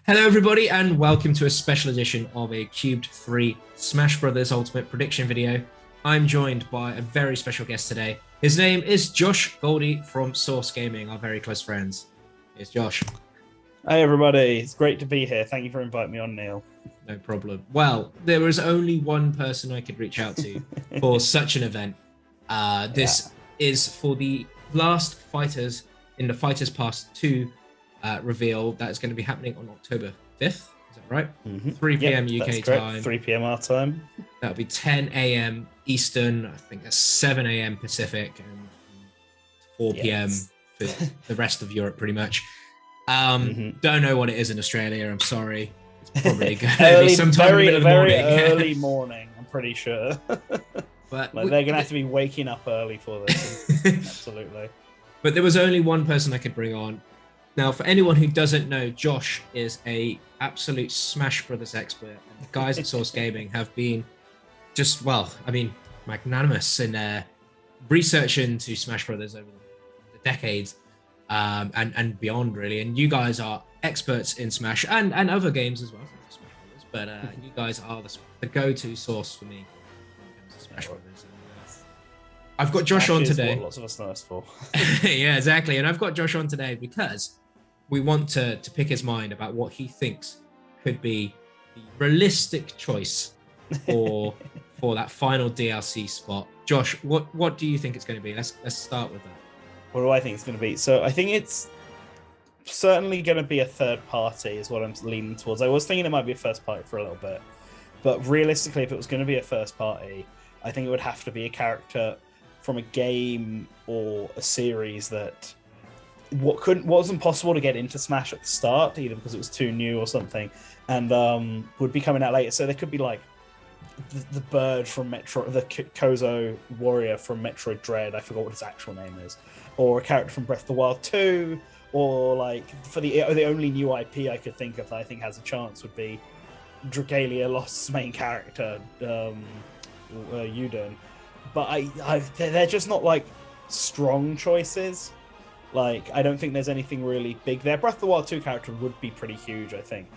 Hello, everybody, and welcome to a special edition of a Cubed 3 Smash Brothers Ultimate prediction video. I'm joined by a very special guest today. His name is Josh Goldie from Source Gaming, our very close friends. Here's Josh. Hey, everybody. It's great to be here. Thank you for inviting me on, Neil. No problem. Well, there was only one person I could reach out to for such an event. This is for the last Fighters in the Fighters Pass 2 reveal that is going to be happening on October 5th. Is that right? 3 p.m. UK time. 3 p.m. our time. That'll be 10 a.m. Eastern. I think that's 7 a.m. Pacific and 4 p.m. for the rest of Europe, pretty much. Don't know what it is in Australia. I'm sorry. It's probably going to be sometime in the middle of the morning. Early morning, I'm pretty sure. But they're going to have to be waking up early for this. Absolutely. But there was only one person I could bring on. Now, for anyone who doesn't know, Josh is a absolute Smash Brothers expert. And the guys at Source Gaming have been just, magnanimous in their research into Smash Brothers over the decades and beyond, really. And you guys are experts in Smash and other games as well, not just Smash Brothers. But you guys are the go-to source for me when it comes to Smash Brothers. I've got Josh on today. What lots of us know us for. Yeah, exactly. And I've got Josh on today because we want to pick his mind about what he thinks could be the realistic choice for that final DLC spot. Josh, what do you think it's going to be? Let's start with that. What do I think it's going to be? So I think it's certainly going to be a third party is what I'm leaning towards. I was thinking it might be a first party for a little bit, but realistically, if it was going to be a first party, I think it would have to be a character from a game or a series that wasn't possible to get into Smash at the start, either because it was too new or something, and would be coming out later. So there could be like the bird from Metro, the Kozo warrior from Metroid Dread. I forgot what his actual name is, or a character from Breath of the Wild 2, or like for the only new IP I could think of that I think has a chance would be Dragalia Lost's main character, Yuden. But they're just not like strong choices. Like, I don't think there's anything really big there. Breath of the Wild 2 character would be pretty huge, I think.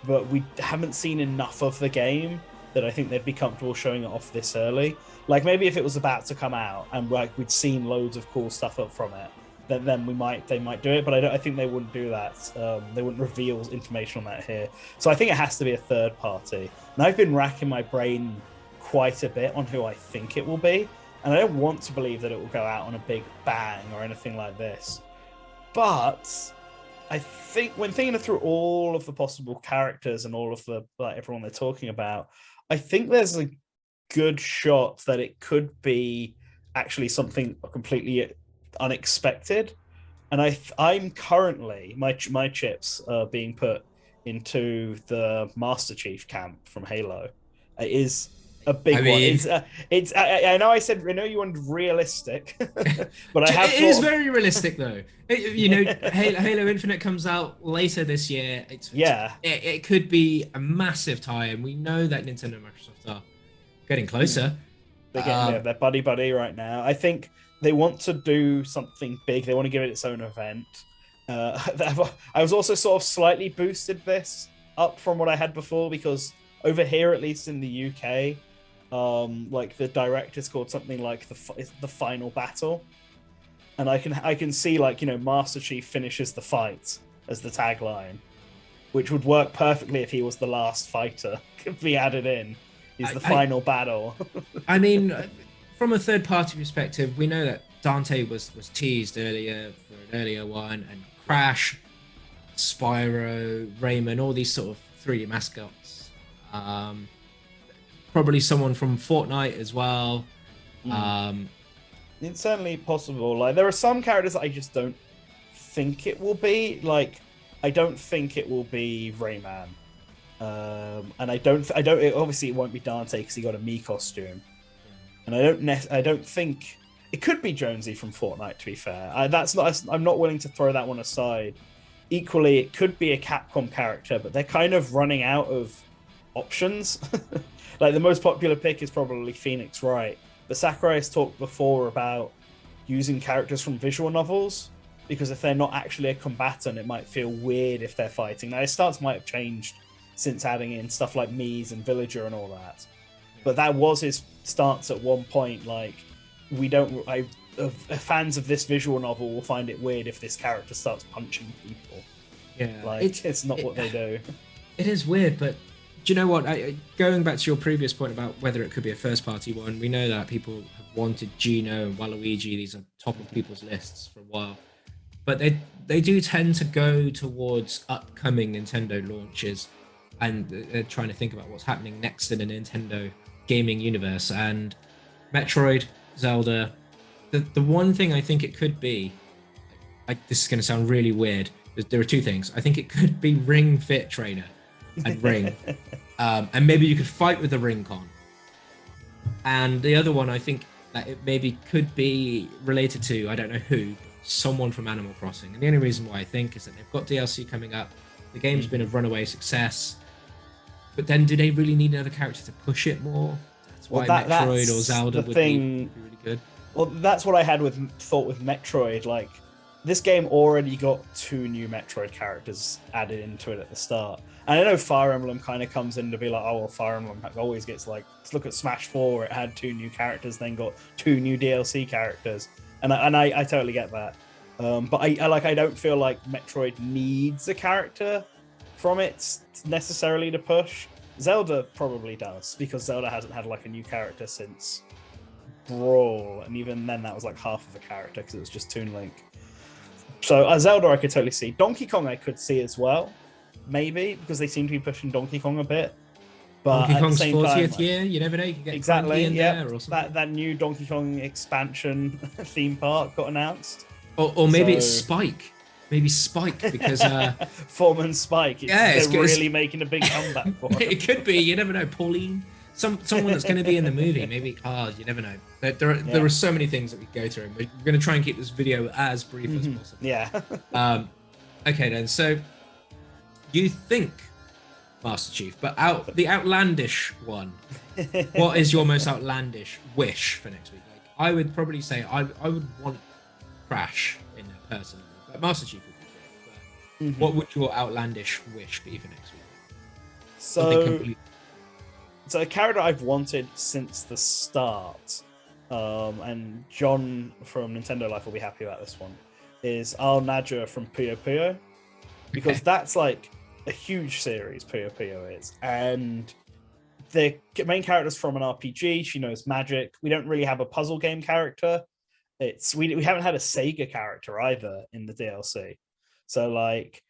But we haven't seen enough of the game that I think they'd be comfortable showing it off this early. Like, maybe if it was about to come out and like we'd seen loads of cool stuff up from it, then they might do it. But I think they wouldn't do that. They wouldn't reveal information on that here. So I think it has to be a third party. And I've been racking my brain quite a bit on who I think it will be, and I don't want to believe that it will go out on a big bang or anything like this, but I think when thinking through all of the possible characters and all of the everyone they're talking about, I think there's a good shot that it could be actually something completely unexpected. And I'm currently my chips are being put into the Master Chief camp from Halo. It is a big one. I know you wanted realistic, but it is very realistic though. Halo Infinite comes out later this year. It could be a massive tie-in. We know that Nintendo and Microsoft are getting closer. They're buddy right now. I think they want to do something big. They want to give it its own event. I was also sort of slightly boosted this up from what I had before, because over here, at least in the UK, like the direct is called something like the final battle, and I can see, like, Master Chief finishes the fight as the tagline, which would work perfectly if he was the last fighter. Could be added in. He's the final battle. I mean, from a third party perspective, we know that Dante was teased earlier for an earlier one, and Crash, Spyro, Rayman, all these sort of 3D mascots. Probably someone from Fortnite as well. It's certainly possible. Like, there are some characters that I just don't think it will be. Like, I don't think it will be Rayman, and I don't. Obviously, it won't be Dante because he got a Mii costume, and I don't think it could be Jonesy from Fortnite. To be fair, I'm not willing to throw that one aside. Equally, it could be a Capcom character, but they're kind of running out of options. Like, the most popular pick is probably Phoenix Wright, but Sakurai has talked before about using characters from visual novels, because if they're not actually a combatant, it might feel weird if they're fighting. Now, his stance might have changed since adding in stuff like Mies and Villager and all that, but that was his stance at one point. Like, fans of this visual novel will find it weird if this character starts punching people. Yeah, like it's not what they do. It is weird, but do you know what? Going back to your previous point about whether it could be a first-party one, we know that people have wanted Gino and Waluigi. These are top of people's lists for a while, but they do tend to go towards upcoming Nintendo launches, and they're trying to think about what's happening next in the Nintendo gaming universe. And Metroid, Zelda, the one thing I think it could be, this is going to sound really weird. There are two things. I think it could be Ring Fit Trainer and Ring, and maybe you could fight with the Ring Con. And the other one, I think that it maybe could be related to, I don't know who, but someone from Animal Crossing. And the only reason why I think is that they've got DLC coming up. The game's been a runaway success. But then do they really need another character to push it more? That's why Metroid or Zelda would be really good. Well, that's what I had thought with Metroid. Like, this game already got 2 new Metroid characters added into it at the start. And I know Fire Emblem kind of comes in to be like, oh, well, Fire Emblem always gets like, let's look at Smash 4, where it had 2 new characters, then got 2 new DLC characters. And I totally get that. But I don't feel like Metroid needs a character from it necessarily to push. Zelda probably does, because Zelda hasn't had like a new character since Brawl, and even then that was like half of a character because it was just Toon Link. So Zelda I could totally see. Donkey Kong I could see as well, maybe, because they seem to be pushing Donkey Kong a bit. But Donkey Kong's 40th year, you never know, you can get exactly in there or something. That new Donkey Kong expansion theme park got announced. Or maybe it's Spike. Maybe Spike, because Foreman Spike. They're really making a big comeback for it. It could be, you never know. Pauline, someone that's going to be in the movie. Maybe, you never know. There are so many things that we go through, and we're going to try and keep this video as brief as possible. Yeah. Okay then. So you think, Master Chief, but the outlandish one. What is your most outlandish wish for next week? Like, I would probably say I would want Crash in there personally. But Master Chief would be great. But what would your outlandish wish be for next week? So a character I've wanted since the start, and John from Nintendo Life will be happy about this one, is Al Nadja from Puyo Puyo, because that's like a huge series, Puyo Puyo is, and the main character's from an RPG. She knows magic. We don't really have a puzzle game character. We haven't had a Sega character either in the DLC. So like,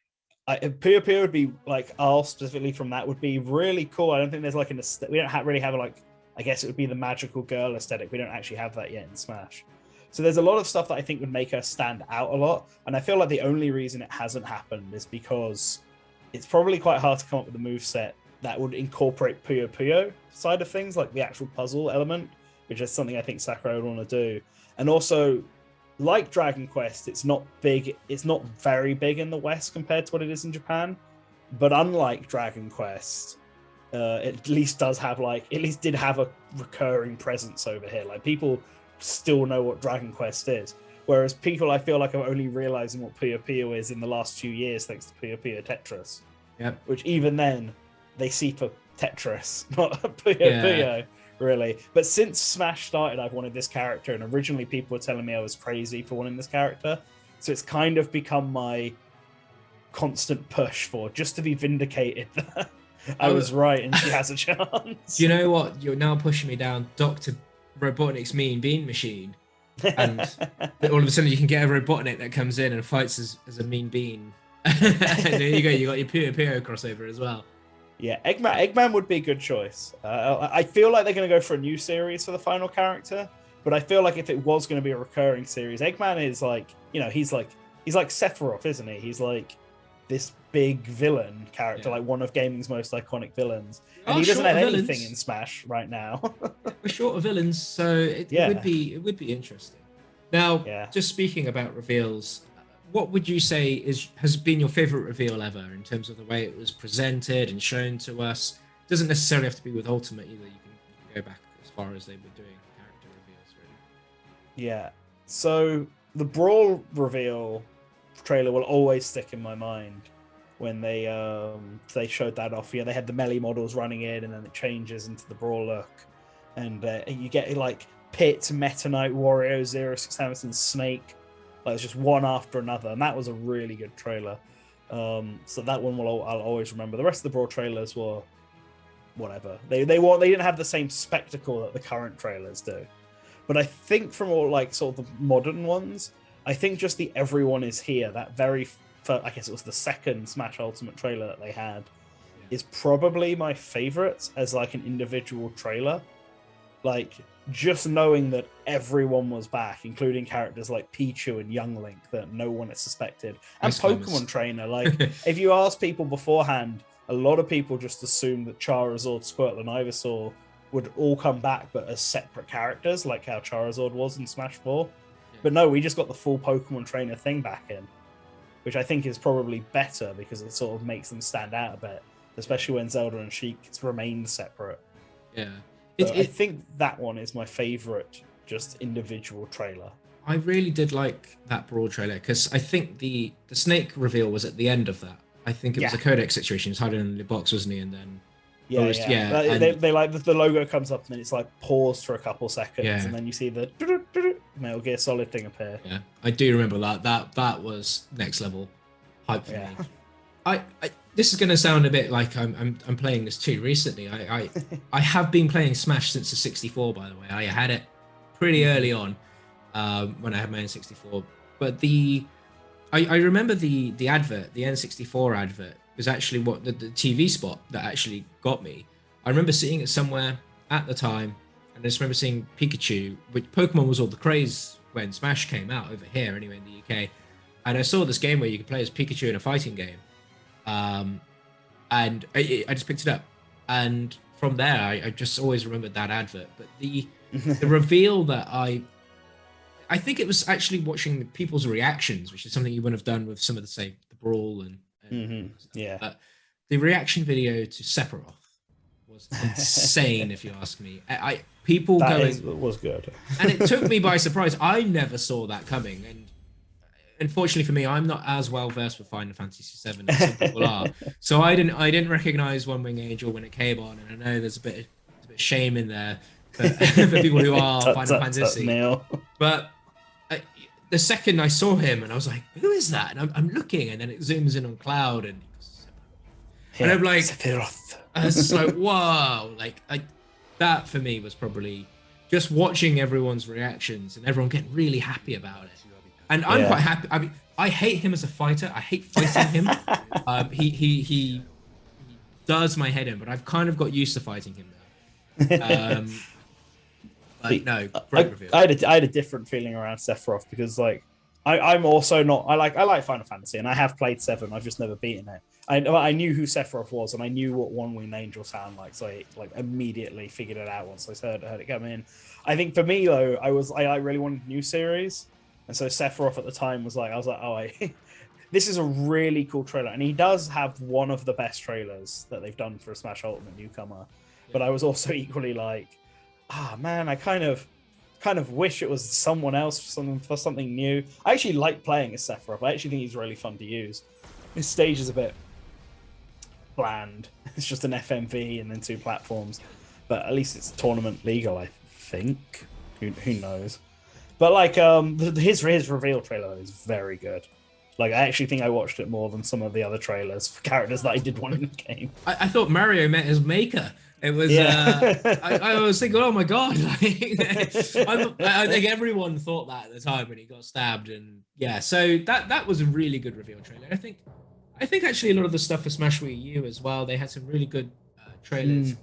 Puyo Puyo would be like, Al specifically from that would be really cool. I don't think there's like we don't really have like, I guess it would be the magical girl aesthetic. We don't actually have that yet in Smash. So there's a lot of stuff that I think would make her stand out a lot. And I feel like the only reason it hasn't happened is because it's probably quite hard to come up with a moveset that would incorporate Puyo Puyo side of things, like the actual puzzle element, which is something I think Sakurai would want to do. And also, like Dragon Quest, it's not big. It's not very big in the West compared to what it is in Japan. But unlike Dragon Quest, it at least did have a recurring presence over here. Like, people still know what Dragon Quest is, whereas people, I feel like, are only realizing what Puyo Puyo is in the last few years thanks to Puyo Puyo Tetris. Yep. Which even then they see for Tetris, not Puyo Puyo. Really. But since Smash started, I've wanted this character, and originally people were telling me I was crazy for wanting this character. So it's kind of become my constant push for, just to be vindicated that I was right and she has a chance. You know what? You're now pushing me down Dr. Robotnik's Mean Bean Machine. And all of a sudden you can get a Robotnik that comes in and fights as a Mean Bean. And there you go, you got your Puyo Puyo crossover as well. Yeah, Eggman would be a good choice. I feel like they're going to go for a new series for the final character, but I feel like if it was going to be a recurring series, Eggman is like, he's like Sephiroth, isn't he? He's like this big villain character, like one of gaming's most iconic villains, and he doesn't have anything in Smash right now. We're short of villains, so it would be interesting. Now, just speaking about reveals, what would you say has been your favorite reveal ever in terms of the way it was presented and shown to us? It doesn't necessarily have to be with Ultimate either. You can go back as far as they were doing character reveals, really. Yeah. So the Brawl reveal trailer will always stick in my mind when they showed that off. Yeah, they had the melee models running in, and then it changes into the Brawl look, and you get like Pit, Meta Knight, Wario, 06 Hamilton, Snake. Like it's just one after another, and that was a really good trailer. So that one I'll always remember. The rest of the Brawl trailers were whatever. They didn't have the same spectacle that the current trailers do. But I think from all like sort of the modern ones, I think just the Everyone Is Here, that I guess it was the second Smash Ultimate trailer that they had, is probably my favorite as like an individual trailer. Like just knowing that everyone was back, including characters like Pichu and Young Link that no one had suspected, and Pokemon Trainer. Like if you ask people beforehand, a lot of people just assumed that Charizard, Squirtle, and Ivysaur would all come back, but as separate characters, like how Charizard was in Smash 4. Yeah. But no, we just got the full Pokemon Trainer thing back in, which I think is probably better because it sort of makes them stand out a bit, especially when Zelda and Sheik remained separate. Yeah. I think that one is my favorite, just individual trailer. I really did like that Brawl trailer because I think the Snake reveal was at the end of that. I think it was a codec situation. He was hiding in the box, wasn't he? And then they like the logo comes up and then it's like paused for a couple seconds, and then you see the Metal Gear Solid thing appear. Yeah, I do remember that. That was next level hype for me. I this is going to sound a bit like I'm playing this too recently. I have been playing Smash since the 64, by the way. I had it pretty early on when I had my N64. But I remember the advert, the N64 advert, was actually what the TV spot that actually got me. I remember seeing it somewhere at the time, and I just remember seeing Pikachu, which Pokemon was all the craze when Smash came out over here, anyway, in the UK. And I saw this game where you could play as Pikachu in a fighting game. And I just picked it up, and from there I just always remembered that advert. But the reveal that I think it was actually watching people's reactions, which is something you wouldn't have done with some of the Brawl and yeah. But the reaction video to Sephiroth was insane, if you ask me. Was good, and it took me by surprise. I never saw that coming, and unfortunately for me, I'm not as well versed with Final Fantasy VII as some people are. So I didn't recognize One Wing Angel when it came on, and I know there's a bit of shame in there for people who are Final Fantasy. But the second I saw him, and I was like, "Who is that?" And I'm looking, and then it zooms in on Cloud, and I'm like, Sephiroth. I was just like, "Whoa!" Like that for me was probably just watching everyone's reactions and everyone getting really happy about it. And I'm quite happy. I mean, I hate him as a fighter. I hate fighting him. He does my head in, but I've kind of got used to fighting him now. But no, great reveal. I had a different feeling around Sephiroth because like I'm also not. I like Final Fantasy and I have played 7. I've just never beaten it. I knew who Sephiroth was and I knew what One Winged Angel sounded like, so I like immediately figured it out once I heard it come in. I think for me though, I really wanted a new series. And so Sephiroth at the time was like, this is a really cool trailer. And he does have one of the best trailers that they've done for a Smash Ultimate newcomer. Yeah. But I was also equally like, man, I kind of wish it was someone else for something new. I actually like playing as Sephiroth. I actually think he's really fun to use. His stage is a bit bland. It's just an FMV and then 2 platforms. But at least it's tournament legal, I think. Who knows? But like his reveal trailer is very good. Like I actually think I watched it more than some of the other trailers for characters that I did want in the game. I thought Mario met his maker. It was I was thinking, oh my god! Like, I think everyone thought that at the time when he got stabbed, and so that was a really good reveal trailer. I think actually a lot of the stuff for Smash Wii U as well. They had some really good trailers.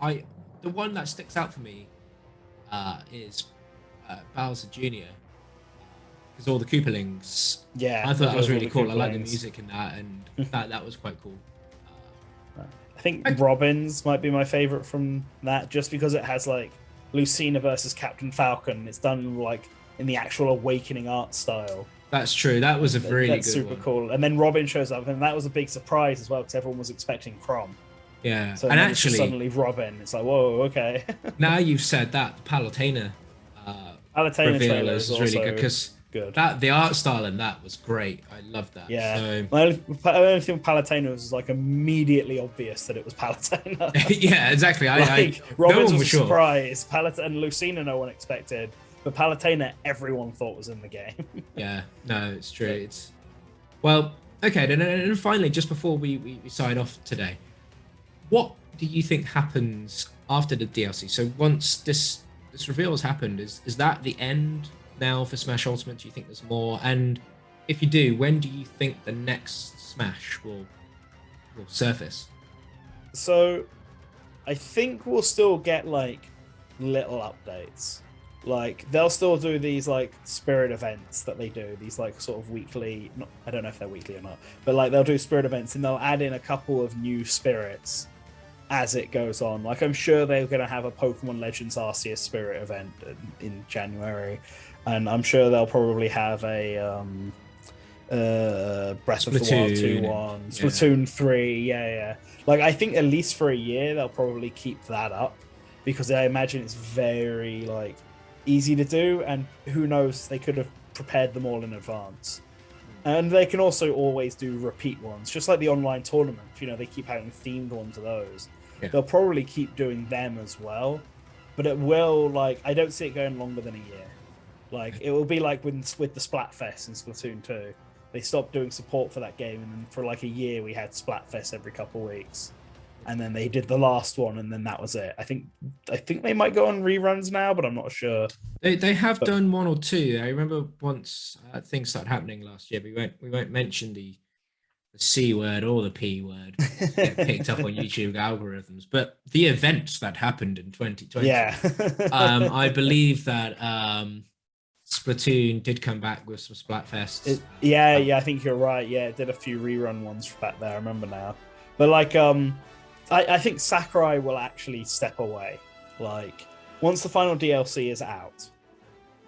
The one that sticks out for me is Bowser Jr. Because all the Koopalings. Yeah, I thought that was really cool. I like the music in that, and that was quite cool. I think Robin's might be my favorite from that, just because it has like Lucina versus Captain Falcon. It's done like in the actual Awakening art style. That's true. That was a really good super one. Cool. And then Robin shows up, and that was a big surprise as well, because everyone was expecting Chrom. Yeah, so and actually suddenly Robin. It's like, whoa, okay. Now you've said that, the Palutena reveal is really good, because good. That the art style in that was great. I loved that. Yeah. So My only thing with Palutena was like immediately obvious that it was Palutena. yeah, exactly. No Robbins one was was a sure. surprise. And Lucina no one expected. But Palutena everyone thought was in the game. Yeah, no, it's true. It's well, okay, then and finally, just before we sign off today, what do you think happens after the DLC? So once this reveal has happened, is that the end now for Smash Ultimate? Do you think there's more? And if you do, when do you think the next Smash will surface? So I think we'll still get like little updates. Like they'll still do these like spirit events that they do, these like sort of weekly, I don't know if they're weekly or not, but like they'll do spirit events and they'll add in a couple of new spirits as it goes on. Like I'm sure they're going to have a Pokemon Legends Arceus spirit event in January, and I'm sure they'll probably have a Breath of the Wild 2 one, Splatoon 3, yeah. Like I think at least for a year they'll probably keep that up, because I imagine it's very like easy to do, and who knows, they could have prepared them all in advance. And they can also always do repeat ones, just like the online tournaments. You know, they keep having themed ones of those. Yeah. They'll probably keep doing them as well, but it will, like, I don't see it going longer than a year. Like, it will be like with the Splatfest in Splatoon 2. They stopped doing support for that game, and then for like a year we had Splatfest every couple of weeks. And then they did the last one, and then that was it. I think they might go on reruns now, but I'm not sure. They have done one or two. I remember once things started happening last year. We won't mention the C word or the P word. Get picked up on YouTube algorithms. But the events that happened in 2020. Yeah. I believe that Splatoon did come back with some Splatfests. Yeah, I think you're right. Yeah, it did a few rerun ones back there. I remember now. But like I think Sakurai will actually step away. Like once the final DLC is out,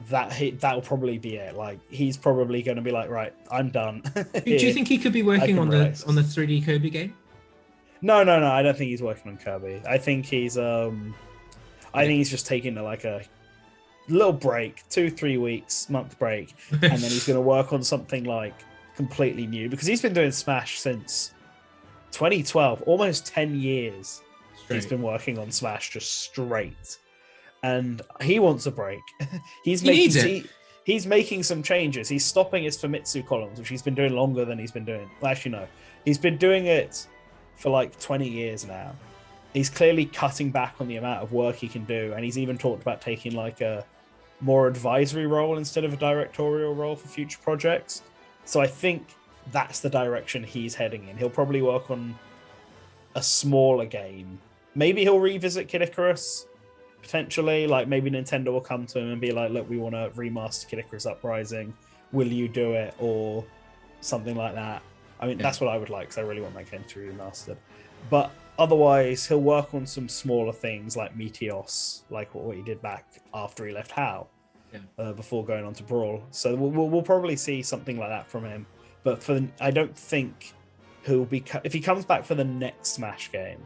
that'll probably be it. Like he's probably going to be like, right, I'm done. Do you think he could be working on the 3D Kirby game? No. I don't think he's working on Kirby. I think he's just taking like a little break, 2-3 weeks, month break, and then he's going to work on something like completely new, because he's been doing Smash since 2012, almost 10 years. Straight. He's been working on Smash just straight, and he wants a break. He's making some changes. He's stopping his Famitsu columns, which he's been doing longer than he's been doing. Well, actually, no, he's been doing it for like 20 years now. He's clearly cutting back on the amount of work he can do, and he's even talked about taking like a more advisory role instead of a directorial role for future projects. So I think that's the direction he's heading in. He'll probably work on a smaller game. Maybe he'll revisit Kid Icarus, potentially. Like maybe Nintendo will come to him and be like, look, we want to remaster Kid Icarus Uprising. Will you do it? Or something like that. I mean, that's what I would like, because I really want that game to be remastered. But otherwise, he'll work on some smaller things like Meteos, like what he did back after he left HAL, before going on to Brawl. So we'll probably see something like that from him. But I don't think he'll be, if he comes back for the next Smash game,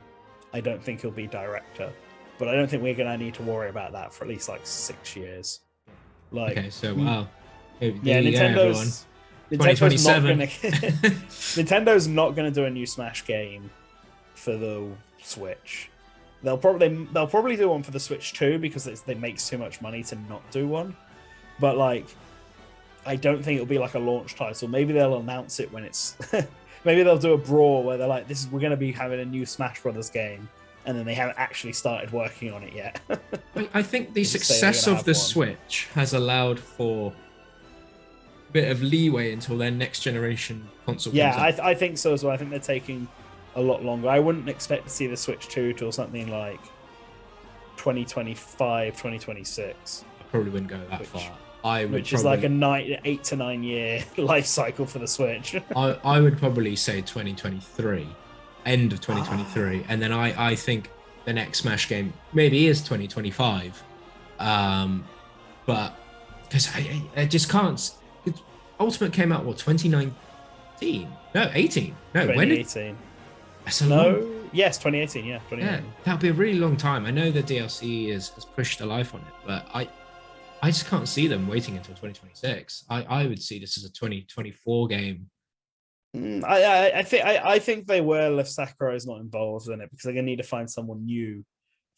I don't think he'll be director. But I don't think we're going to need to worry about that for at least like 6 years. Like, okay, so wow. Yeah, Nintendo's not going to Nintendo's not going to do a new Smash game for the Switch. They'll probably do one for the Switch too, because they make too much money to not do one. But like, I don't think it'll be like a launch title. Maybe they'll announce it when it's. Maybe they'll do a Brawl where they're like, we're going to be having a new Smash Brothers game, and then they haven't actually started working on it yet. I think the success of the Switch has allowed for a bit of leeway until their next generation console. Yeah, I think so as well. I think they're taking a lot longer. I wouldn't expect to see the Switch 2 till something like 2025, 2026. I probably wouldn't go that far. Which is like an 8 to 9 year life cycle for the Switch. I would probably say 2023, end of 2023, and then I think the next Smash game maybe is 2025, but because I just can't. Ultimate came out 2019? No, 18. No, 2018. Yes, 2018. Yeah, 2018. Yeah, that'll be a really long time. I know the DLC has pushed the life on it, but I just can't see them waiting until 2026. I would see this as a 2024 game. I think they will if Sakurai is not involved in it, because they're gonna need to find someone new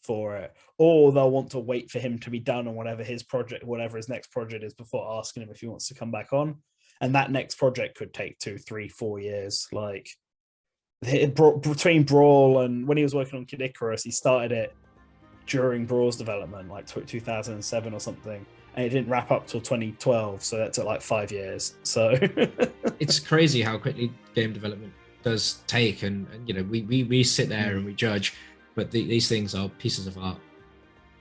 for it, or they'll want to wait for him to be done on whatever his project, whatever his next project is, before asking him if he wants to come back on. And that next project could take 2, 3, 4 years. Like between Brawl and when he was working on Kid Icarus, he started it during Brawl's development, like 2007 or something, and it didn't wrap up till 2012. So that took like 5 years. So it's crazy how quickly game development does take, and you know, we sit there and we judge, but these things are pieces of art.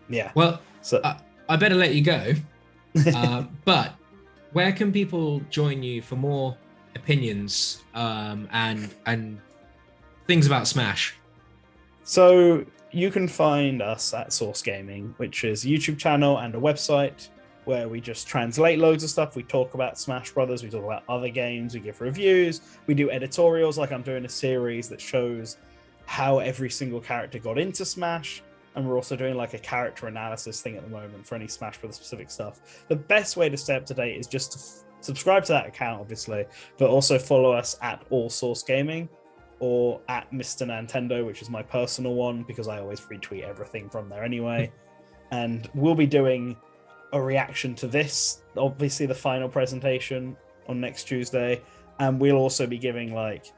Yeah. Well, so I better let you go. But where can people join you for more opinions and things about Smash? So you can find us at Source Gaming, which is a YouTube channel and a website where we just translate loads of stuff. We talk about Smash Brothers, we talk about other games, we give reviews, we do editorials. Like I'm doing a series that shows how every single character got into Smash, and we're also doing like a character analysis thing at the moment for any Smash Brothers specific stuff. The best way to stay up to date is just to subscribe to that account, obviously, but also follow us at All Source Gaming or at Mr. Nintendo, which is my personal one, because I always retweet everything from there anyway. And we'll be doing a reaction to this, obviously the final presentation on next Tuesday, and we'll also be giving like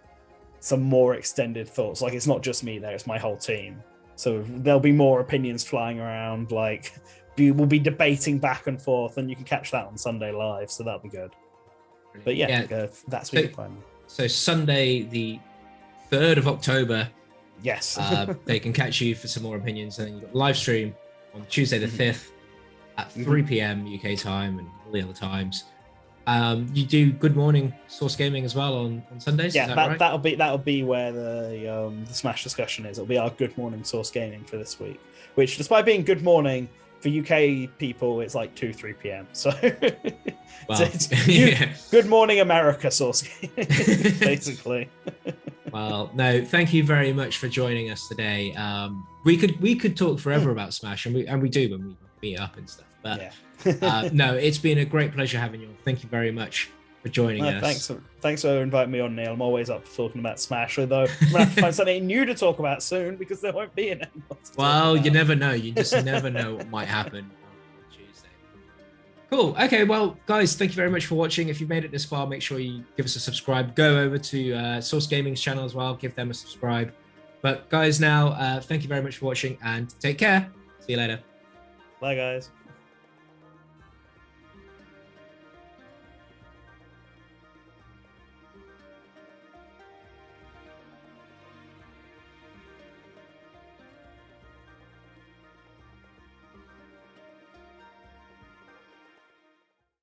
some more extended thoughts. Like it's not just me there, it's my whole team. So there'll be more opinions flying around, like we'll be debating back and forth, and you can catch that on Sunday live, so that'll be good. But yeah. That's what you're planning. So Sunday the 3rd of October, yes, they can catch you for some more opinions, and then you've got live stream on Tuesday the 5th at 3 p.m. UK time and all the other times. You do Good Morning Source Gaming as well on Sundays. Yeah, is that right? that'll be where the Smash discussion is. It'll be our Good Morning Source Gaming for this week, which, despite being good morning for UK people, it's like 2-3 p.m. So well, it's Good Morning America Source Gaming, basically. Well, no, thank you very much for joining us today. We could talk forever about Smash, and we do when we meet up and stuff. But yeah. No, it's been a great pleasure having you on. Thank you very much for joining us. Thanks for inviting me on, Neil. I'm always up for talking about Smash, although I'm going to have to find something new to talk about soon, because there won't be any more. Well, you never know. You just never know what might happen on Tuesday. Cool. Okay, well, guys, thank you very much for watching. If you've made it this far, make sure you give us a subscribe. Go over to Source Gaming's channel as well. Give them a subscribe. But guys, now, thank you very much for watching, and take care. See you later. Bye, guys.